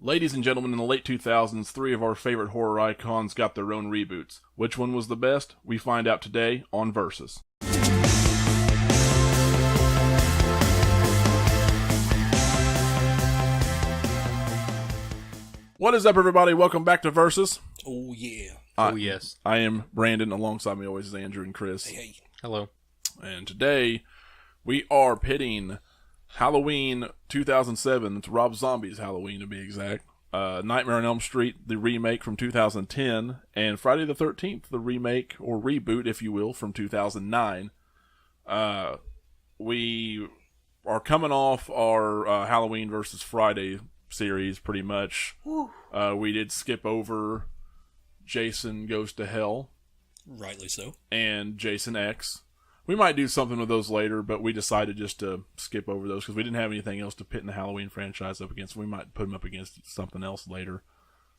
Ladies and gentlemen, in the late 2000s, three of our favorite horror icons got their own reboots. Which one was the best? We find out today on Versus. What is up, everybody? Welcome back to Versus. Oh, yeah. Oh, yes. I am Brandon. Alongside me always is Andrew and Chris. Hey. Hello. And today, we are pitting Halloween 2007. It's Rob Zombie's Halloween, to be exact. Nightmare on Elm Street, the remake from 2010. And Friday the 13th, the remake, or reboot, if you will, from 2009. We are coming off our Halloween versus Friday series, pretty much. We did skip over Jason Goes to Hell. Rightly so. And Jason X. We might do something with those later, but we decided just to skip over those because we didn't have anything else to pit in the Halloween franchise up against. We might put them up against something else later.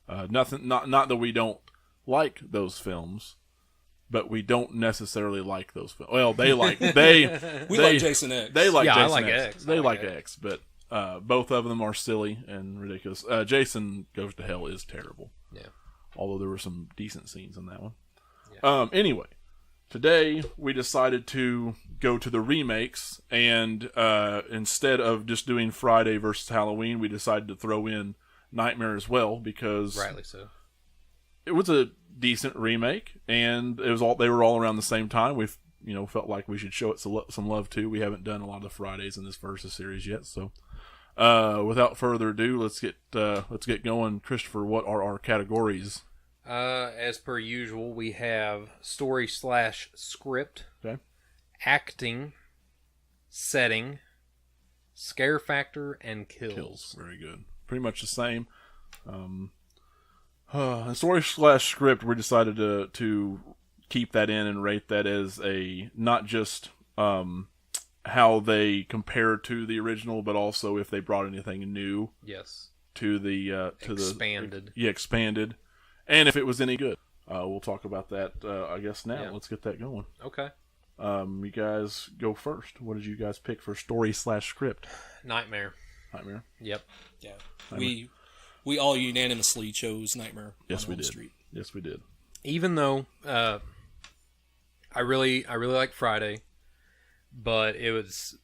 Not that we don't like those films, but we don't necessarily like those films. Well, they like like Jason X. They like Jason I like X. They like X, but both of them are silly and ridiculous. Jason Goes to Hell is terrible. Yeah. Although there were some decent scenes in that one. Yeah. Anyway, today we decided to go to the remakes, and instead of just doing Friday versus Halloween, we decided to throw in Nightmare as well because Rightly so. it was a decent remake, and they were all around the same time. We felt like we should show it some love too. We haven't done a lot of Fridays in this Versus series yet, so without further ado, let's get going. Christopher, what are our categories? As per usual, we have story/script, Okay. acting, setting, scare factor, and kills. Very good. Pretty much the same. Story/script, we decided to keep that in and rate that as not just how they compare to the original, but also if they brought anything new. Yes. To the Expanded. Expanded. And if it was any good. We'll talk about that, I guess, now. Yeah. Let's get that going. Okay. You guys go first. What did you guys pick for story/script? Nightmare. Nightmare? Yep. Yeah. Nightmare. We all unanimously chose Nightmare Yes, on we Elm did. Street. Yes, we did. Even though I really like Friday, but it was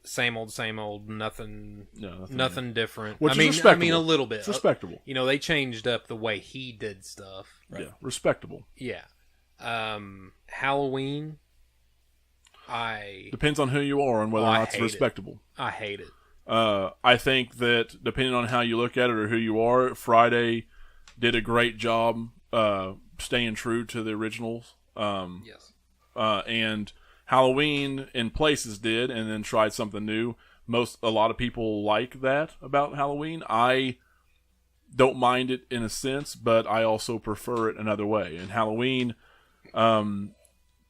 same old, nothing different. Which is respectable. I mean, a little bit. It's respectable. They changed up the way he did stuff. Right. Yeah, respectable. Yeah. Halloween, Depends on who you are and whether or not it's respectable. I hate it. I think that depending on how you look at it or who you are, Friday did a great job staying true to the originals. Yes. And Halloween in places did, and then tried something new. A lot of people like that about Halloween. I don't mind it in a sense, but I also prefer it another way. And Halloween, the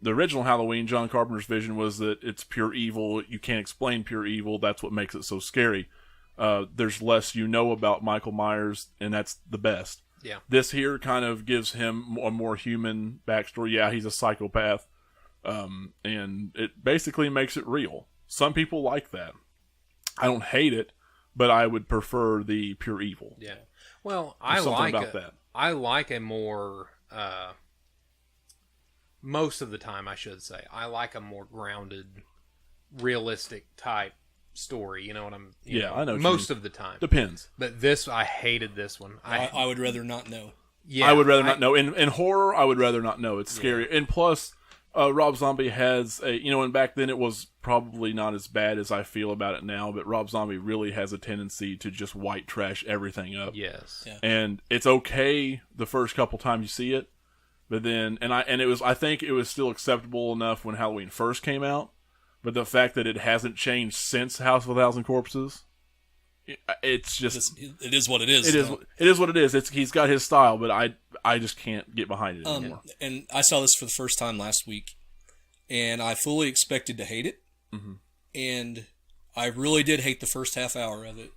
original Halloween, John Carpenter's vision was that it's pure evil. You can't explain pure evil. That's what makes it so scary. There's less about Michael Myers, and that's the best. Yeah. This here kind of gives him a more human backstory. Yeah, he's a psychopath. And it basically makes it real. Some people like that. I don't hate it, but I would prefer the pure evil. Yeah. Well, There's something about that. I like a more most of the time, I should say, I like a more grounded, realistic type story. You know what I'm? I know. Most of the time, depends. But I hated this one. I would rather not know. Yeah, I would rather not know. In horror, I would rather not know. It's scary, and plus, Rob Zombie has and back then it was probably not as bad as I feel about it now. But Rob Zombie really has a tendency to just white trash everything up. Yes, yeah. And it's okay the first couple times you see it. But then, I think it was still acceptable enough when Halloween first came out. But the fact that it hasn't changed since House of a Thousand Corpses, it's just... It is what it is. It is what it is. He's got his style, but I just can't get behind it anymore. And I saw this for the first time last week, and I fully expected to hate it. Mm-hmm. And I really did hate the first half hour of it.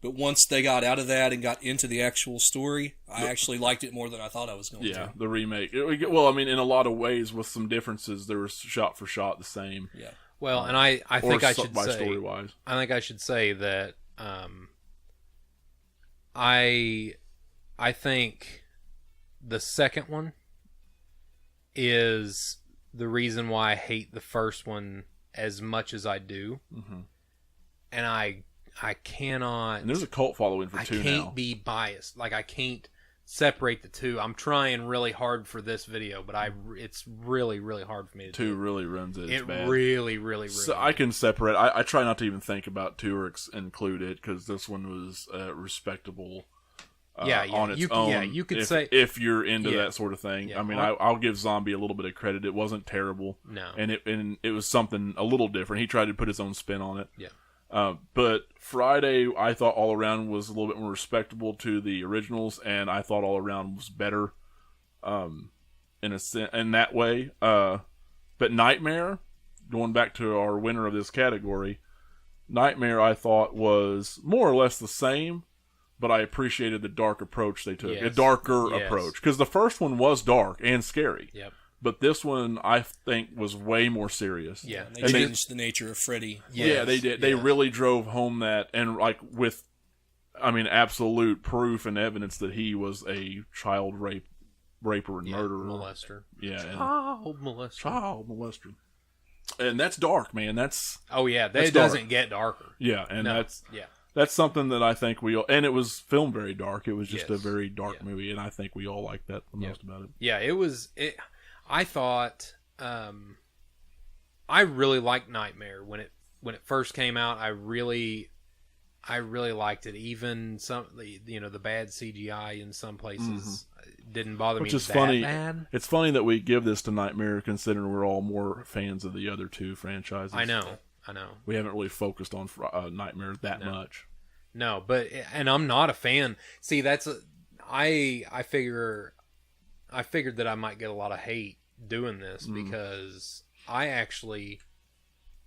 But once they got out of that and got into the actual story, I actually liked it more than I thought I was going to. Yeah, the remake. Well, I mean, in a lot of ways, with some differences, there was shot for shot the same. Yeah. Well, and I think I should say, story-wise. I think I should say that I think the second one is the reason why I hate the first one as much as I do. Mm-hmm. And I cannot... And there's a cult following for 2 now. I can't be biased. Like, I can't separate the two. I'm trying really hard for this video, but it's really, really hard for me to do. 2 really ruins it. It bad. really, really ruins I can separate. I try not to even think about 2 or include it, because this one was respectable on its own. Yeah, you could say... If you're into that sort of thing. Yeah, I mean, I'll give Zombie a little bit of credit. It wasn't terrible. No. And it was something a little different. He tried to put his own spin on it. Yeah. But Friday, I thought all around was a little bit more respectable to the originals, and I thought all around was better, in that way. But Nightmare, going back to our winner of this category, Nightmare I thought was more or less the same, but I appreciated the dark approach they took, a darker approach, because the first one was dark and scary. Yep. But this one, I think, was way more serious. Yeah, they changed the nature of Freddy. Yeah, they did. They really drove home that, and like with, I mean, absolute proof and evidence that he was a child raper and murderer. Molester. Yeah. Child molester. And that's dark, man. That's... Oh, yeah. It doesn't get darker. Yeah, and that's something that I think we all... And it was filmed very dark. It was just a very dark movie, and I think we all liked that the most about it. Yeah, it was... I thought I really liked Nightmare when it first came out. I really liked it. Even the bad CGI in some places didn't bother me. Which is that funny. Bad. It's funny that we give this to Nightmare, considering we're all more fans of the other 2 franchises. I know. We haven't really focused on Nightmare that much. No, and I'm not a fan. See, I figured that I might get a lot of hate doing this because I actually,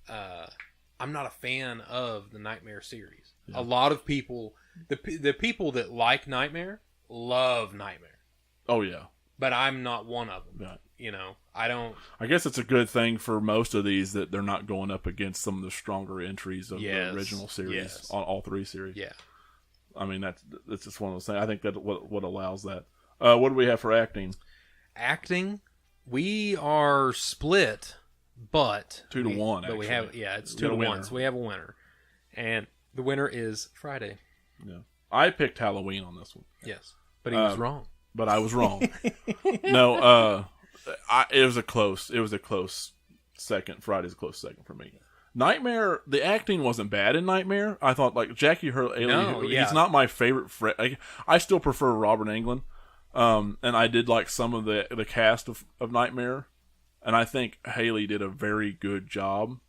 I'm not a fan of the Nightmare series. Yeah. A lot of people, the people that like Nightmare, love Nightmare. Oh, yeah. But I'm not one of them. Yeah. I don't... I guess it's a good thing for most of these that they're not going up against some of the stronger entries of the original series, on all 3 series. Yeah. I mean, that's just one of those things. I think that what allows that. What do we have for acting? Acting, we are split, but 2-1. But we have it's 2-1. So we have a winner, and the winner is Friday. Yeah, I picked Halloween on this one. Yes, but he was wrong. But I was wrong. No, it was a close second. Friday's a close second for me. Nightmare, the acting wasn't bad in Nightmare. I thought like Jackie Hurley. He's not my favorite. I still prefer Robert Englund. And I did like some of the cast of Nightmare, and I think Haley did a very good job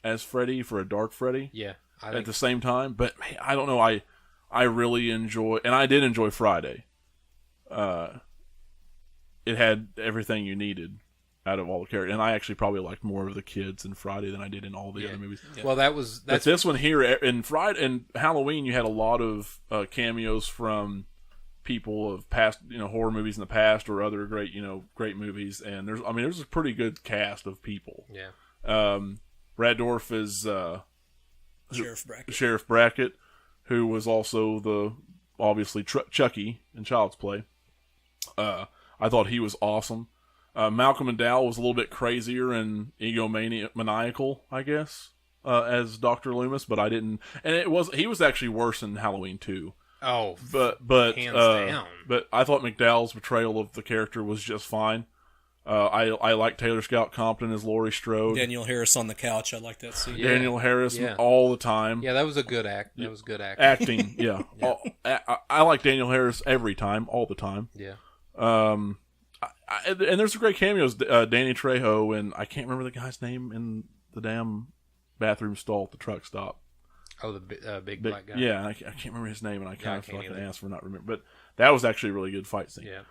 as Freddy for a dark Freddy. Yeah, at the same time, but man, I don't know. I really enjoy, and I did enjoy Friday. It had everything you needed out of all the characters, and I actually probably liked more of the kids in Friday than I did in all the other movies. Yeah. Well, that's this one here in Friday and Halloween. You had a lot of cameos from people of past, horror movies in the past or other great movies, and there's a pretty good cast of people. Yeah. Brad Dourif is Sheriff Brackett, who was also obviously Chucky in Child's Play. I thought he was awesome. Malcolm McDowell was a little bit crazier and egomaniacal, I guess, as Dr. Loomis, but I didn't. And he was actually worse in Halloween 2. Oh, but hands down. But I thought McDowell's portrayal of the character was just fine. I like Taylor Scout Compton as Laurie Strode. Daniel Harris on the couch. I like that scene. Yeah. Daniel Harris all the time. Yeah, that was a good act. That was good acting. Acting, yeah. I like Daniel Harris every time, all the time. Yeah. And there's some great cameos. Danny Trejo, and I can't remember the guy's name in the damn bathroom stall at the truck stop. Oh, the big black guy. Yeah, I can't remember his name, and I kind of feel like an ass for not remembering. But that was actually a really good fight scene. Yeah.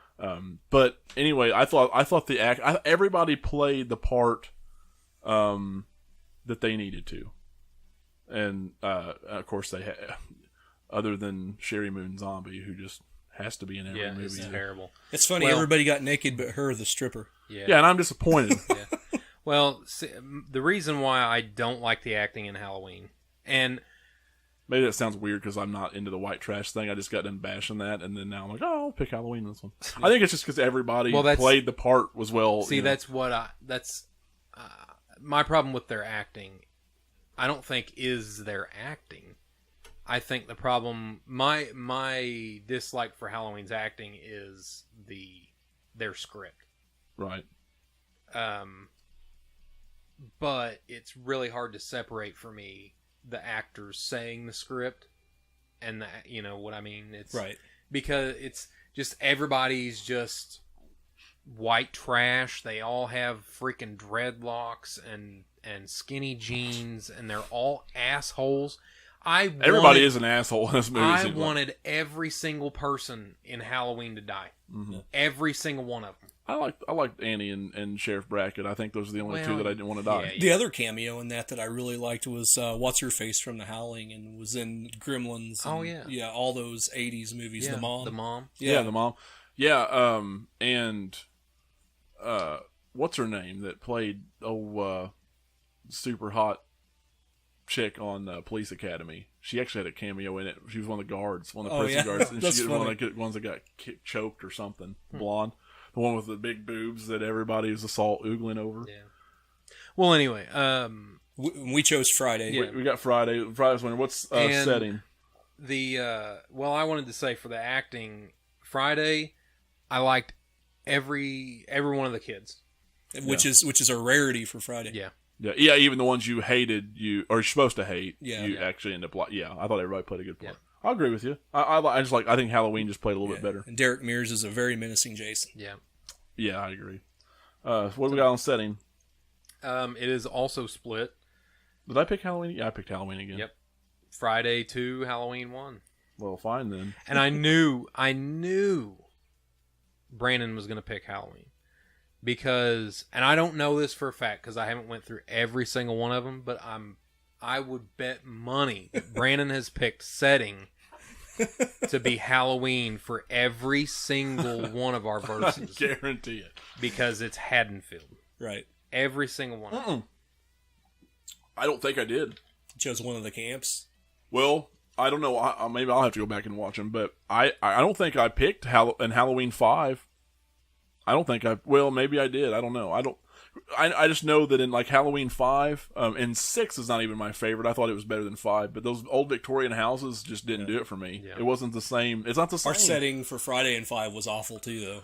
But anyway, I thought the everybody played the part that they needed to, and of course they had, other than Sherry Moon Zombie, who just has to be in every movie. It's terrible. It's funny, everybody got naked but her, the stripper. Yeah, and I'm disappointed. Yeah. Well, see, the reason why I don't like the acting in Halloween, and Maybe that sounds weird because I'm not into the white trash thing. I just got done bashing that, and then now I'm like, oh, I'll pick Halloween this one. I think it's just because everybody played the part as well. See, that's my problem with their acting. I don't think is their acting. I think the problem, my dislike for Halloween's acting is their script. Right. But it's really hard to separate for me the actors saying the script and the, you know what I mean? It's right. Because it's just everybody's just white trash. They all have freaking dreadlocks and skinny jeans, and they're all assholes. Everybody is an asshole in this movie. I wanted every single person in Halloween to die. Mm-hmm. Every single one of them. I liked Annie and Sheriff Brackett. I think those are the only two that I didn't want to die. Yeah. The other cameo in that I really liked was What's Her Face from The Howling, and was in Gremlins. And, yeah, all those '80s movies. Yeah, the mom. The mom. Yeah. And what's her name that played super hot chick on Police Academy? She actually had a cameo in it. She was one of the guards, one of the prison guards, and she was one of the ones that got choked or something. Blonde. The one with the big boobs that everybody was oogling over. Yeah. Well, anyway, we chose Friday. Yeah. We got Friday. Friday's winner. What's setting? I wanted to say for the acting, Friday, I liked every one of the kids, which is a rarity for Friday. Yeah. Yeah. Even the ones you hated, or you're supposed to hate, you actually end up like. Yeah, I thought everybody played a good part. Yeah. I agree with you. I think Halloween just played a little bit better. And Derek Mears is a very menacing Jason. Yeah. Yeah, I agree. What do we got on setting? It is also split. Did I pick Halloween? Yeah, I picked Halloween again. Yep. Friday 2, Halloween 1. Well, fine then. And I knew Brandon was going to pick Halloween. Because, and I don't know this for a fact because I haven't went through every single one of them, but I would bet money that Brandon has picked setting to be Halloween for every single one of our verses. I guarantee it. Because it's Haddonfield. Right. Every single one. I don't think I did. You chose one of the camps? Well, I don't know. Maybe I'll have to go back and watch them, but I don't think I picked Halloween 5. I don't think well, maybe I did. I don't know. I just know that in like Halloween 5, and 6 is not even my favorite. I thought it was better than 5, but those old Victorian houses just didn't do it for me. Yeah. It wasn't the same. It's not the same. Our setting for Friday and 5 was awful too, though.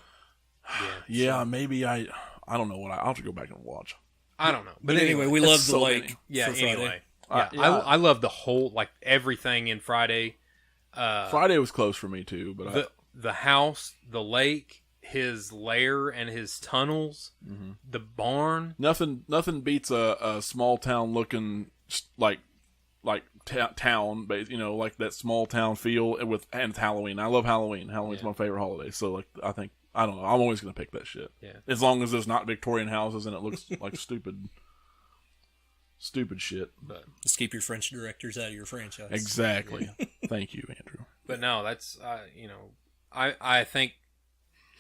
Yeah, maybe I don't know what I'll have to go back and watch. I don't know. But anyway, we love the lake. Yeah, for Friday. anyway. I love the whole, like everything in Friday. Friday was close for me too, but the house, the lake, his lair and his tunnels, the barn. Nothing beats a small town looking like town, but like that small town feel and it's Halloween. I love Halloween. Halloween's my favorite holiday. So like I don't know. I'm always gonna pick that shit. Yeah. As long as there's not Victorian houses and it looks like stupid shit. But just keep your French directors out of your franchise. Exactly. Thank you, Andrew. But no, that's I think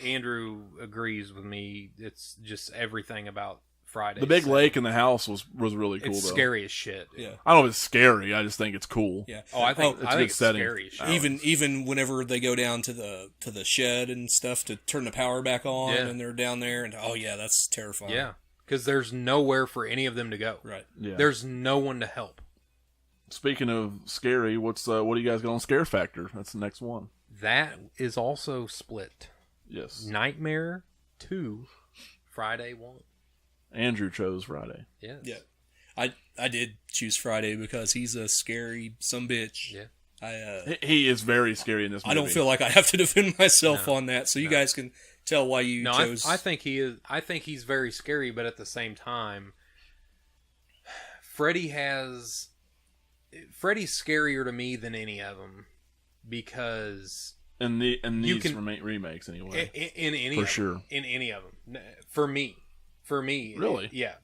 Andrew agrees with me. It's just everything about Friday. The big lake in the house was really cool. It's scary as shit. Yeah. I don't know if it's scary. I just think it's cool. Yeah. Oh, I think it's setting. Scary as shit. Even whenever they go down to the shed and stuff to turn the power back on, and they're down there, and that's terrifying. Yeah. Because there's nowhere for any of them to go. Right. Yeah. There's no one to help. Speaking of scary, what do you guys got on Scare Factor? That's the next one. That is also split. Yes. Nightmare 2, Friday 1. Andrew chose Friday. Yes. Yeah. I did choose Friday because he's a scary sumbitch. Yeah. He is very scary in this movie. I don't feel like I have to defend myself on that, so you guys can tell why you chose. I think he is. I think he's very scary, but at the same time, Freddy's scarier to me than any of them because in these remakes anyway. In any for of sure them, in any of them for me, really, yeah.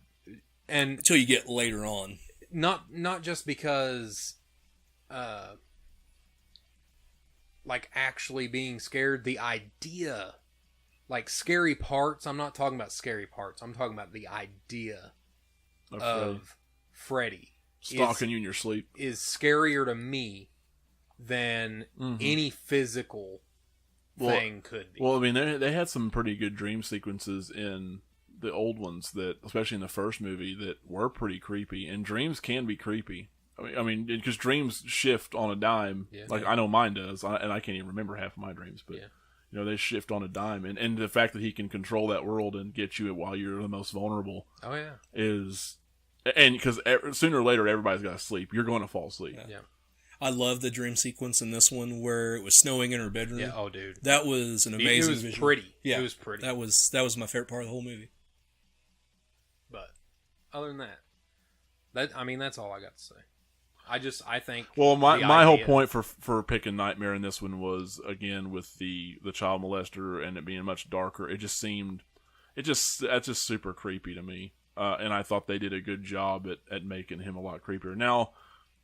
And until you get later on, not just because, like actually being scared, the idea. Like scary parts, I'm not talking about scary parts. I'm talking about the idea of Freddy. stalking you in your sleep is scarier to me than any physical thing could be. Well, I mean, they had some pretty good dream sequences in the old ones, that, especially in the first movie, that were pretty creepy. And dreams can be creepy. I mean, because dreams shift on a dime. Yeah. Like, I know mine does, and I can't even remember half of my dreams, but you know, they shift on a dime. And the fact that he can control that world and get you while you're the most vulnerable, is, and because sooner or later everybody's got to sleep. You're going to fall asleep. Yeah. I love the dream sequence in this one where it was snowing in her bedroom. Yeah, oh, dude, that was an amazing. It was visual. pretty. Yeah, it was pretty. That was my favorite part of the whole movie. But other than that, I mean, that's all I got to say. I think. Well, my whole point for picking Nightmare in this one was, again, with the child molester and it being much darker. That's just super creepy to me. And I thought they did a good job at making him a lot creepier. Now,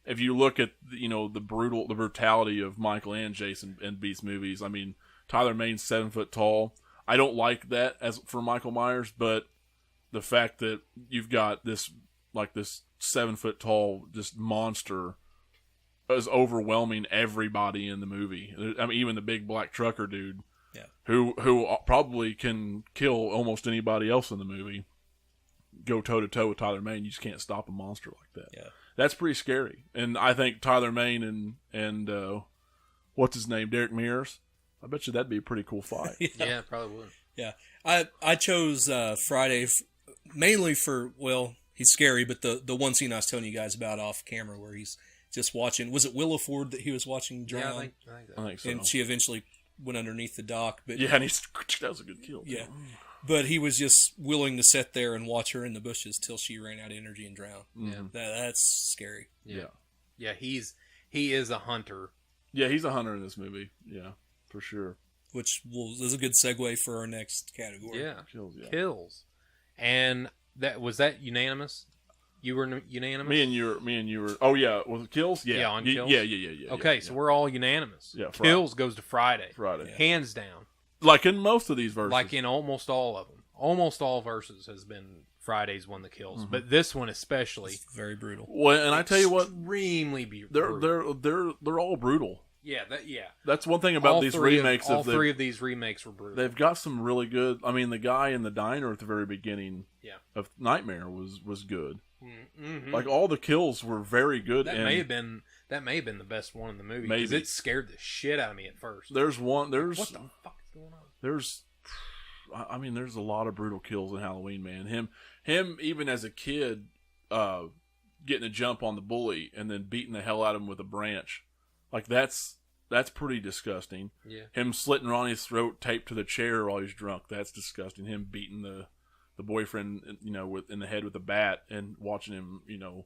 if you look at, you know, the brutality of Michael and Jason and Beast movies, I mean, Tyler Mane's 7 foot tall. I don't like that as for Michael Myers, but the fact that you've got this 7 foot tall just monster is overwhelming everybody in the movie. I mean, even the big black trucker dude, who probably can kill almost anybody else in the movie, go toe to toe with Tyler Mane. You just can't stop a monster like that. Yeah. That's pretty scary. And I think Tyler Mane and what's his name, Derek Mears, I bet you that'd be a pretty cool fight. Yeah, probably would. Yeah. I chose Friday mainly for, well, he's scary, but the one scene I was telling you guys about off camera where he's just watching, was it Willa Ford that he was watching drown? Yeah, I think so. And she eventually went underneath the dock. But yeah, and that was a good kill. Yeah. But he was just willing to sit there and watch her in the bushes till she ran out of energy and drowned. Yeah. That's scary. Yeah. Yeah, he is a hunter. Yeah, he's a hunter in this movie. Yeah, for sure. Which is a good segue for our next category. Yeah. Kills. And was that unanimous? You were unanimous? Me and you were. Oh yeah, was it kills? Yeah. On kills. Yeah. Okay, so we're all unanimous. Yeah. Friday. Kills goes to Friday. Yeah. Hands down. Like in most of these verses. Like in almost all of them. Almost all verses has been Friday's one that kills, but this one especially. It's very brutal. Well, and I tell you what, extremely brutal. They're all brutal. Yeah, That's one thing about these remakes. All three of these remakes were brutal. They've got some really good. I mean, the guy in the diner at the very beginning of Nightmare was good. Mm-hmm. Like all the kills were very good. That may have been the best one in the movie because it scared the shit out of me at first. There's what the fuck is going on? There's a lot of brutal kills in Halloween, man. Him even as a kid, getting a jump on the bully and then beating the hell out of him with a branch. Like that's pretty disgusting. Yeah. Him slitting Ronnie's throat taped to the chair while he's drunk. That's disgusting. Him beating the boyfriend, you know, in the head with a bat and watching him, you know,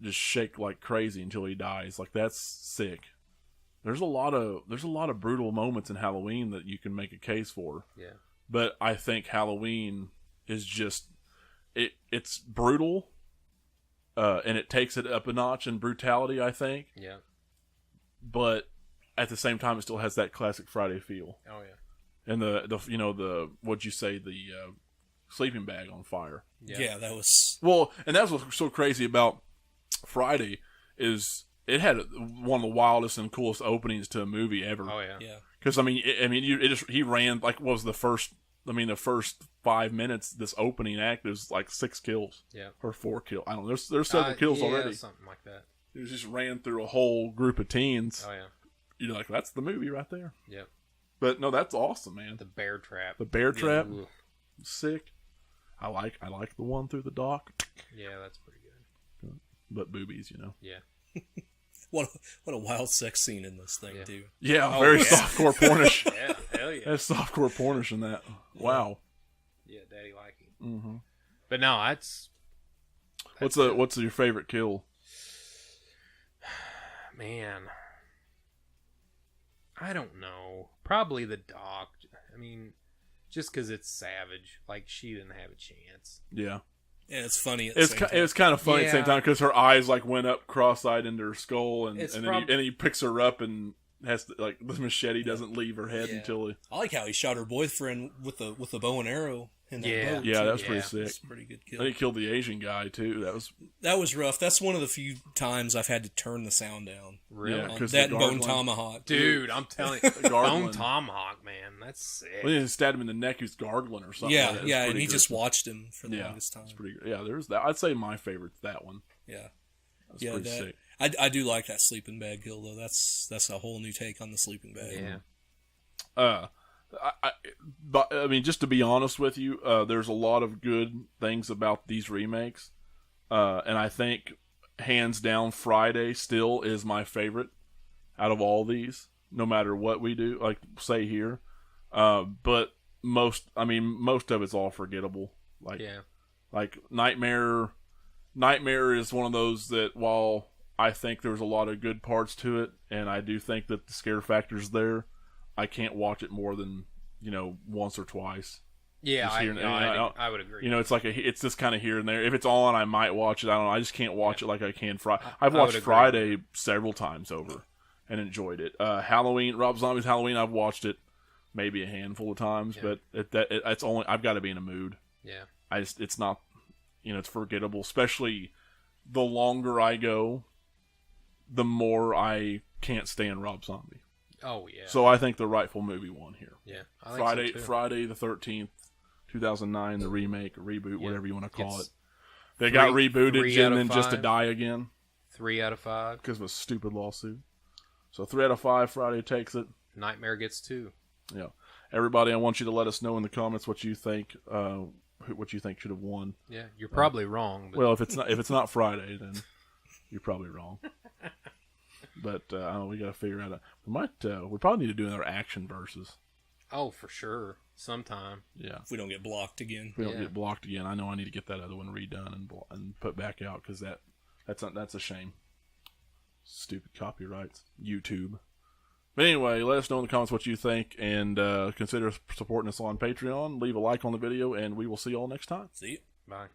just shake like crazy until he dies. Like that's sick. There's a lot of brutal moments in Halloween that you can make a case for. Yeah. But I think Halloween is just it's brutal, and it takes it up a notch in brutality, I think. Yeah. But at the same time, it still has that classic Friday feel. Oh yeah. And the what'd you say, the sleeping bag on fire. Yeah, that was and that's what's so crazy about Friday is it had one of the wildest and coolest openings to a movie ever. Oh yeah. Yeah. Because he ran like what was the first 5 minutes. This opening act was like 6 kills. Yeah. Or 4 kills. I don't know. There's several kills already. Something like that. He just ran through a whole group of teens. Oh yeah. You're like, that's the movie right there. Yeah. But no, that's awesome, man. The bear trap. The bear trap. Sick. I like the one through the dock. Yeah, that's pretty good. But boobies, you know. Yeah. What a wild sex scene in this thing, too. Yeah, very softcore pornish. Yeah, hell yeah. That's softcore pornish in that. Wow. Yeah, daddy likey. Mm-hmm. But no, that's what's your favorite kill? Man, I don't know. Probably the doc. I mean, just because it's savage. Like, she didn't have a chance. Yeah. Yeah, it's funny. It was kind of funny at the same time because her eyes like went up cross-eyed into her skull, and then he picks her up and has to, like, the machete doesn't leave her head until he. I like how he shot her boyfriend with the bow and arrow in that Yeah. boat. Yeah, that was Yeah. pretty sick. That's a pretty good kill. They killed the Asian guy too. That was rough. That's one of the few times I've had to turn the sound down. Really? Yeah, 'cause That the and Bone gargling- Tomahawk. Dude, I'm telling you, Bone gargling. Tomahawk, man, that's sick. Well, he stabbed him in the neck. He was gargling or something. Yeah, like that. It was yeah, and pretty he just gruesome. watched him for the Yeah, longest time. it's pretty. Yeah, there's that. I'd say my favorite's that one. Yeah. That's Yeah, pretty that, sick. I do like that sleeping bag kill though. That's a whole new take on the sleeping bag. Yeah. But I mean, just to be honest with you, there's a lot of good things about these remakes, and I think hands down Friday still is my favorite out of all these. No matter what we do, like say here, but most of it's all forgettable. Like Nightmare is one of those that while I think there's a lot of good parts to it, and I do think that the scare factor's there, I can't watch it more than, once or twice. Yeah, Just here and there. I would agree. It's like it's just kind of here and there. If it's on, I might watch it. I don't know. I just can't watch it like I can Friday. I've watched Friday several times over and enjoyed it. Halloween, Rob Zombie's Halloween, I've watched it maybe a handful of times, but it's only I've got to be in a mood. Yeah. It's not, it's forgettable. Especially the longer I go, the more I can't stand Rob Zombie. Oh yeah. So I think the rightful movie won here. Yeah. I think so too. Friday the 13th, 2009, the remake, or reboot, whatever you want to call it. They three- got rebooted three out and of then just to 5. die again 3 out of 5. because of a stupid lawsuit. So 3 out of 5, Friday takes it. Nightmare gets 2. Yeah. Everybody, I want you to let us know in the comments what you think. What you think should have won. Yeah, you're probably wrong. But... Well, if it's not Friday, then you're probably wrong. But we got to figure out. We probably need to do another action versus. Oh, for sure. Sometime. Yeah. If we don't get blocked again. If we don't get blocked again, I know I need to get that other one redone and put back out because that's a shame. Stupid copyrights. YouTube. But anyway, let us know in the comments what you think, and consider supporting us on Patreon. Leave a like on the video, and we will see you all next time. See you. Bye.